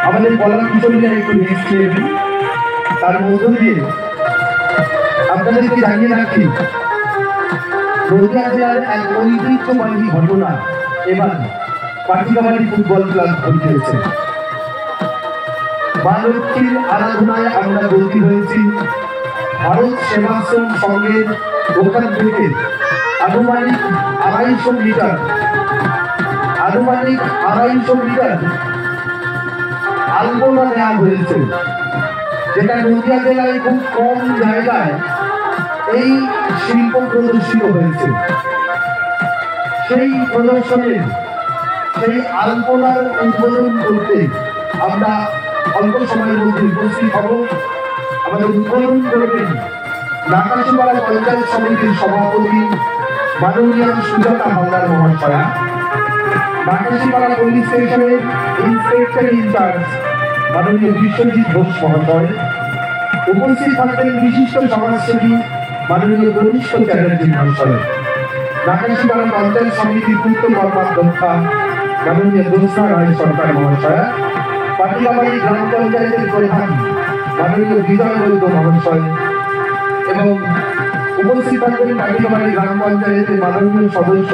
আমাদের বলার কিশোরীরা একটু এসছেন, তার মধ্য দিয়ে আপনাদেরকে জানিয়ে রাখি নদিয়া জেলার এক ঐতিহ্যবাহী ঘটনা এবার পাটিকাবাড়ি ফুটবল ক্লাব ঘটিয়েছে। মা লক্ষ্মীর আরাধনায় আমরা ব্রতী হয়েছি। ভারত সেবাশ্রম সংঘের ওখান থেকে আনুমানিক 250 মিটার আলপনা দেওয়া হয়েছে, যেটা নদিয়া জেলায় খুব কম জায়গায় এই শিল্প প্রদর্শিত হয়েছে। সেই প্রদর্শনের সেই আলপনার উদ্বোধন করতে আমরা অল্প সময়ের মধ্যে উপস্থিত হব। আমাদের উদ্বোধন করবেন নাকাশিপাড়া পঞ্চায়েত সমিতির সভাপতি মাননীয় সুজাতা হালদার মহাশয়া, নাকাশিপাড়া পুলিশ স্টেশনের ইন্সপেক্টর ইনচার্জ মাননীয় বিশ্বজিৎ ঘোষ মহাশয়, উপস্থিত থাকবেন বিশিষ্ট সমাজসেবী মাননীয় কনিষ্ঠ চ্যাটার্জি মহাশয়, নাকাশিপাড়া পঞ্চায়েত সমিতির পূর্ত কর্মাধ্যক্ষা মাননীয় জ্যোৎস্না রায় সরকার মহাশয়া, পাটিকাবাড়ি গ্রাম পঞ্চায়েতের প্রধান মাননীয় বিজয় বৈদ্য মহাশয় এবং উপস্থিত থাকবেন পাটিকাবাড়ি গ্রাম পঞ্চায়েতের মাননীয় সদস্য